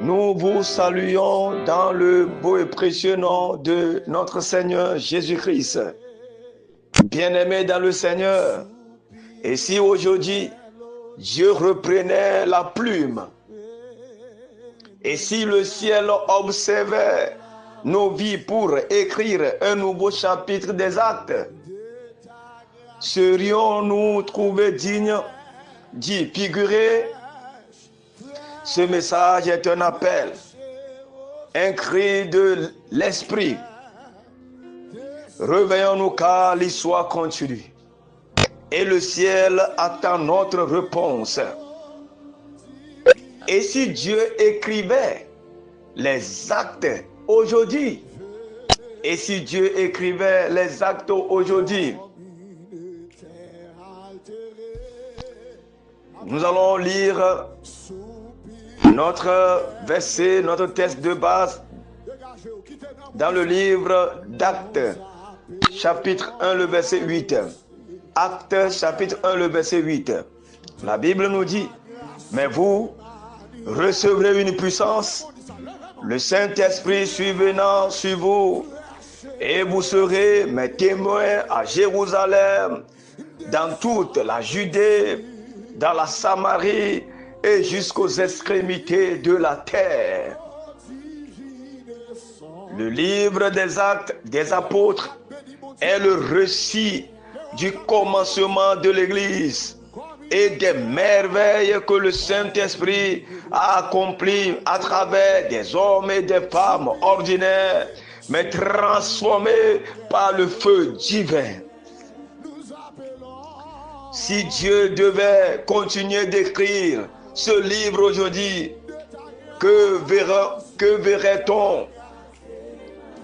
Nous vous saluons dans le beau et précieux nom de notre Seigneur Jésus-Christ. Bien-aimés dans le Seigneur, et si aujourd'hui Dieu reprenait la plume, et si le ciel observait nos vies pour écrire un nouveau chapitre des actes, serions-nous trouvés dignes d'y figurer? Ce message est un appel, un cri de l'esprit. Réveillons-nous car l'histoire continue et le ciel attend notre réponse. Et si Dieu écrivait les actes aujourd'hui, et si Dieu écrivait les actes aujourd'hui, nous allons lire notre verset, notre texte de base dans le livre d'Actes, chapitre 1, le verset 8. Actes, chapitre 1, le verset 8. La Bible nous dit, mais vous recevrez une puissance, le Saint-Esprit survenant sur vous, et vous serez mes témoins à Jérusalem, dans toute la Judée, dans la Samarie et jusqu'aux extrémités de la terre. Le livre des Actes des Apôtres est le récit du commencement de l'Église et des merveilles que le Saint-Esprit a accomplies à travers des hommes et des femmes ordinaires, mais transformés par le feu divin. Si Dieu devait continuer d'écrire ce livre aujourd'hui, que verrait-on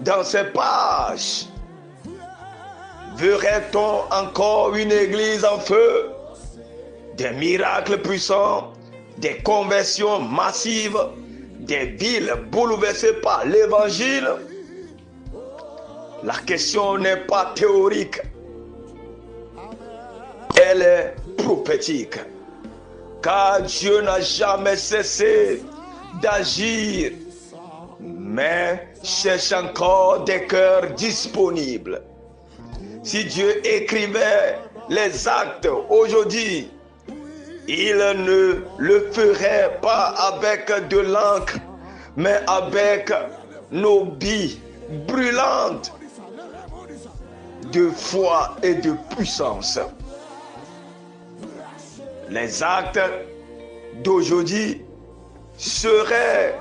dans ces pages? Verrait-on encore une église en feu? Des miracles puissants, des conversions massives, des villes bouleversées par l'évangile? La question n'est pas théorique, elle est prophétique. Car Dieu n'a jamais cessé d'agir, mais cherche encore des cœurs disponibles. Si Dieu écrivait les actes aujourd'hui, il ne le ferait pas avec de l'encre, mais avec nos billes brûlantes de foi et de puissance. Les actes d'aujourd'hui seraient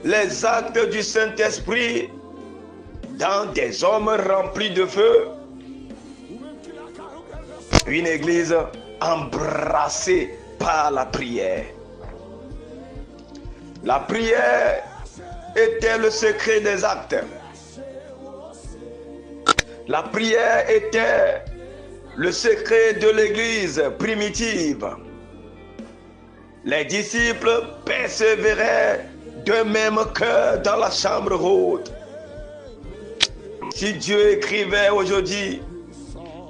les actes du Saint-Esprit dans des hommes remplis de feu. Une église embrassée par la prière. La prière était le secret des actes. La prière était le secret de l'église primitive. Les disciples persévéraient d'un même cœur dans la chambre haute. Si Dieu écrivait aujourd'hui,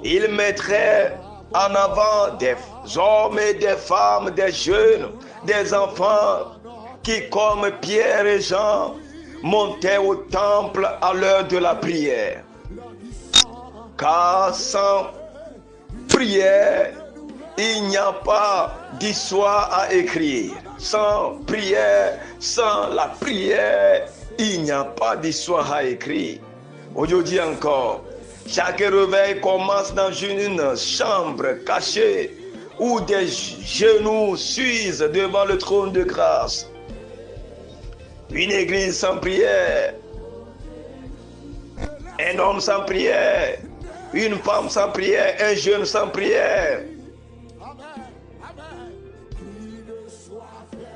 il mettrait en avant des hommes et des femmes, des jeunes, des enfants qui, comme Pierre et Jean, montaient au temple à l'heure de la prière. Car sans prière, il n'y a pas d'histoire à écrire. Sans prière, sans la prière, il n'y a pas d'histoire à écrire. Aujourd'hui encore, chaque réveil commence dans une chambre cachée où des genoux s'usent devant le trône de grâce. Une église sans prière, un homme sans prière, une femme sans prière, un jeune sans prière.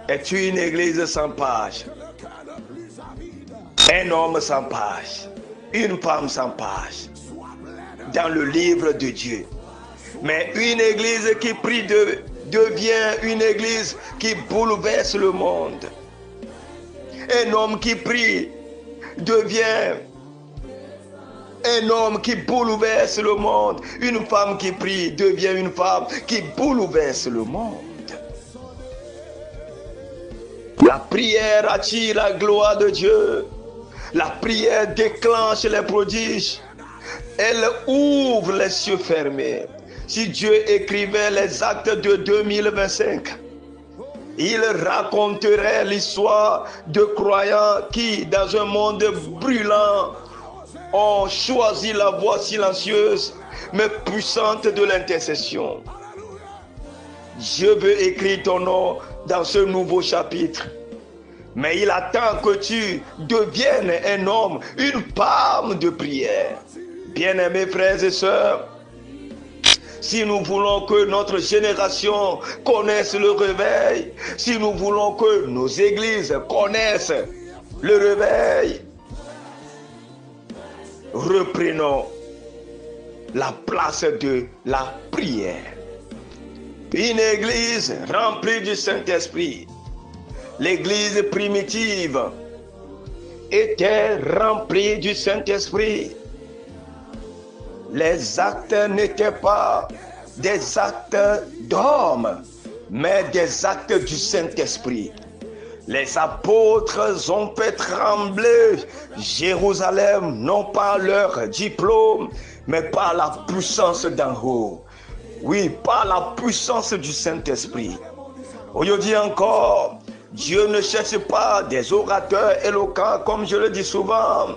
Es-tu une église sans page? Un homme sans page, une femme sans page dans le livre de Dieu. Mais une église qui prie devient une église qui bouleverse le monde. Un homme qui prie devient un homme qui bouleverse le monde. Une femme qui prie devient une femme qui bouleverse le monde. La prière attire la gloire de Dieu. La prière déclenche les prodiges. Elle ouvre les cieux fermés. Si Dieu écrivait les actes de 2025, il raconterait l'histoire de croyants qui, dans un monde brûlant, ont choisi la voie silencieuse mais puissante de l'intercession. Dieu veut écrire ton nom dans ce nouveau chapitre. Mais il attend que tu deviennes un homme, une femme de prière. Bien-aimés frères et sœurs, si nous voulons que notre génération connaisse le réveil, si nous voulons que nos églises connaissent le réveil, reprenons la place de la prière. Une église remplie du Saint-Esprit. L'église primitive était remplie du Saint-Esprit. Les actes n'étaient pas des actes d'hommes, mais des actes du Saint-Esprit. Les apôtres ont fait trembler Jérusalem, non par leur diplôme, mais par la puissance d'en haut. Oui, par la puissance du Saint-Esprit. Aujourd'hui encore, Dieu ne cherche pas des orateurs éloquents, comme je le dis souvent,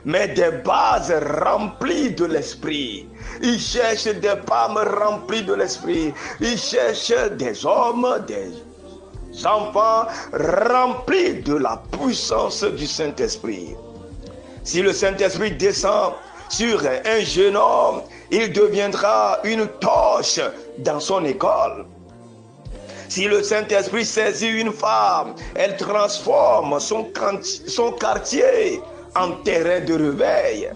mais des bases remplies de l'Esprit. Il cherche des femmes remplies de l'Esprit. Il cherche des hommes, des enfants remplis de la puissance du Saint-Esprit. Si le Saint-Esprit descend sur un jeune homme, il deviendra une torche dans son école. Si le Saint-Esprit saisit une femme, elle transforme son quartier en terrain de réveil.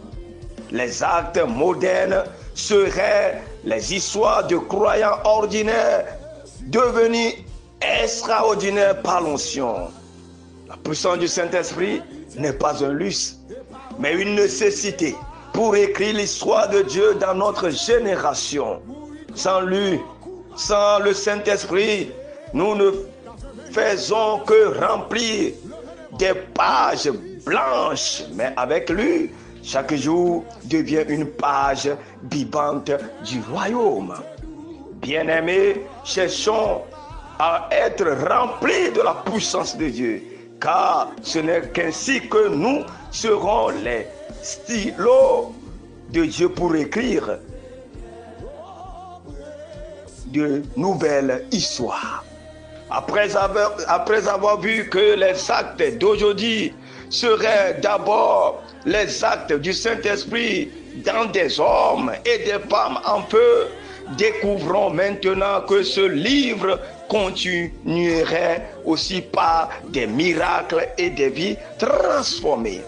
Les actes modernes seraient les histoires de croyants ordinaires devenus extraordinaires par l'onction. La puissance du Saint-Esprit n'est pas un luxe, mais une nécessité pour écrire l'histoire de Dieu dans notre génération. Sans lui, sans le Saint-Esprit, nous ne faisons que remplir des pages blanches, mais avec lui, chaque jour devient une page vivante du royaume. Bien-aimés, cherchons à être remplis de la puissance de Dieu, car ce n'est qu'ainsi que nous serons les stylos de Dieu pour écrire de nouvelles histoires. Après avoir vu que les actes d'aujourd'hui seraient d'abord les actes du Saint-Esprit dans des hommes et des femmes en feu, découvrons maintenant que ce livre continuerait aussi par des miracles et des vies transformées.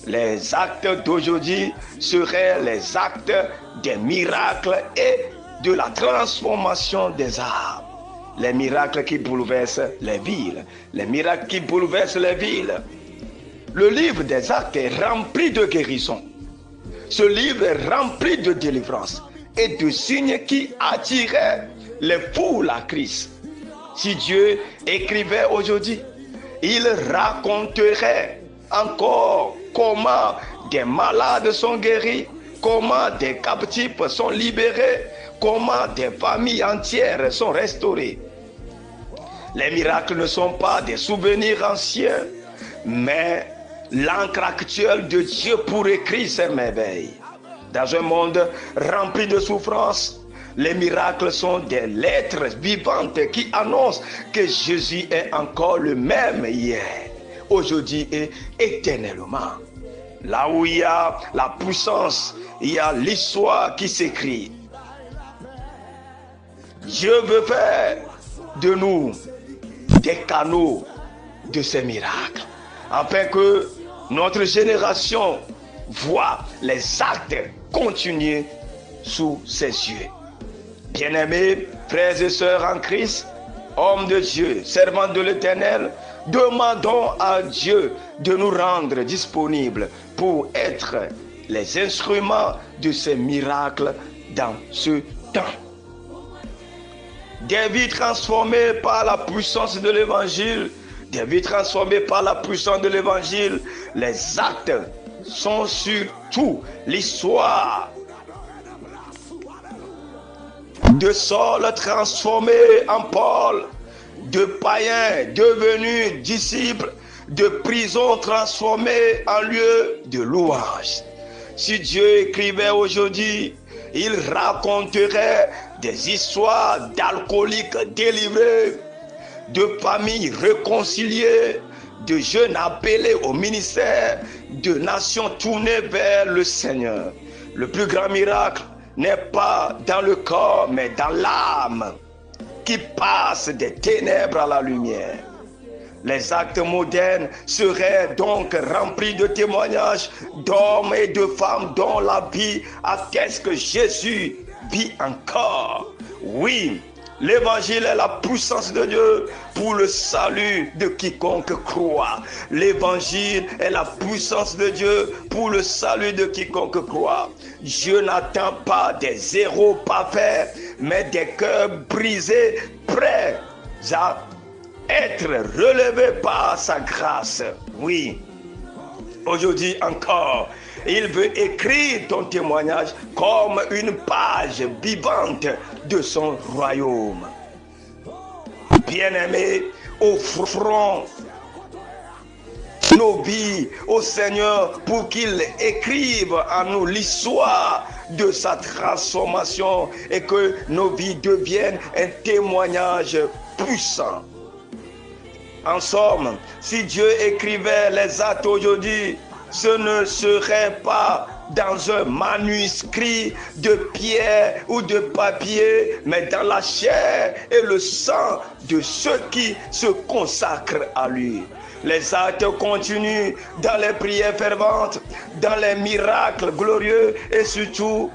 Les actes d'aujourd'hui seraient les actes des miracles et de la transformation des âmes. Les miracles qui bouleversent les villes. Les miracles qui bouleversent les villes. Le livre des actes est rempli de guérison. Ce livre est rempli de délivrance et de signes qui attiraient les foules à Christ. Si Dieu écrivait aujourd'hui, il raconterait encore comment des malades sont guéris, comment des captifs sont libérés, comment des familles entières sont restaurées. Les miracles ne sont pas des souvenirs anciens, mais l'encre actuelle de Dieu pour écrire ces merveilles. Dans un monde rempli de souffrances, les miracles sont des lettres vivantes qui annoncent que Jésus est encore le même hier, aujourd'hui et éternellement. Là où il y a la puissance, il y a l'histoire qui s'écrit. Dieu veut faire de nous des canaux de ces miracles, afin que notre génération voit les actes continuer sous ses yeux. Bien-aimés, frères et sœurs en Christ, hommes de Dieu, servants de l'Éternel, demandons à Dieu de nous rendre disponibles pour être les instruments de ces miracles dans ce temps. Des vies transformées par la puissance de l'Évangile des vies transformées par la puissance de l'évangile. Les actes sont surtout l'histoire de Saul transformé en Paul, de païens devenus disciples, de prison transformée en lieu de louange. Si Dieu écrivait aujourd'hui, il raconterait des histoires d'alcooliques délivrés, de familles réconciliées, de jeunes appelés au ministère, de nations tournées vers le Seigneur. Le plus grand miracle n'est pas dans le corps, mais dans l'âme qui passe des ténèbres à la lumière. Les actes modernes seraient donc remplis de témoignages d'hommes et de femmes dont la vie atteste que Jésus vit encore. Oui, l'évangile est la puissance de Dieu pour le salut de quiconque croit. L'évangile est la puissance de Dieu pour le salut de quiconque croit. Dieu n'attend pas des héros parfaits, mais des cœurs brisés, prêts à être relevés par sa grâce. Oui, aujourd'hui encore, il veut écrire ton témoignage comme une page vivante de son royaume. Bien-aimés, offrons nos vies au Seigneur pour qu'il écrive à nous l'histoire de sa transformation et que nos vies deviennent un témoignage puissant. En somme, si Dieu écrivait les actes aujourd'hui, ce ne serait pas dans un manuscrit de pierre ou de papier, mais dans la chair et le sang de ceux qui se consacrent à lui. Les actes continuent dans les prières ferventes, dans les miracles glorieux et surtout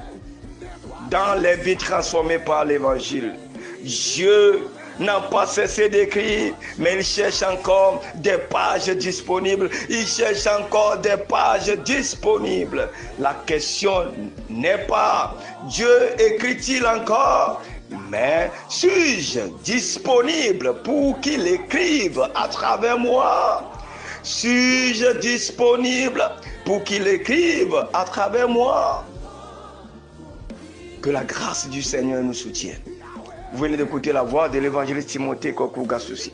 dans les vies transformées par l'évangile. Dieu n'a pas cessé d'écrire, mais il cherche encore des pages disponibles. Il cherche encore des pages disponibles. La question n'est pas Dieu écrit-il encore, mais suis-je disponible pour qu'il écrive à travers moi? Suis-je disponible pour qu'il écrive à travers moi? Que la grâce du Seigneur nous soutienne. Vous venez d'écouter la voix de l'évangéliste Timothée Kokou Gassousi.